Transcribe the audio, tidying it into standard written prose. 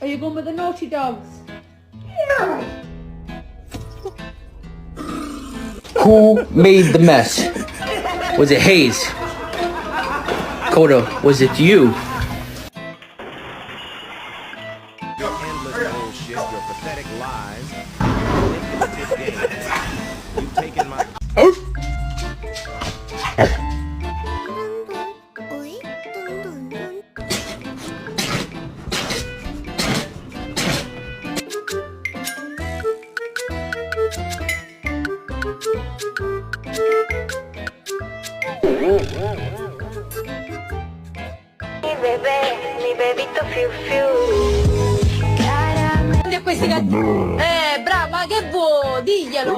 Are you going with the naughty dogs? Who made the mess? Was it Hayes? Coda, was it you? Your endless bullshit, your pathetic lies, manipulative games. You've taken my... Mi bebito fiu fiu. Questi brava, che vuoi? Diglielo!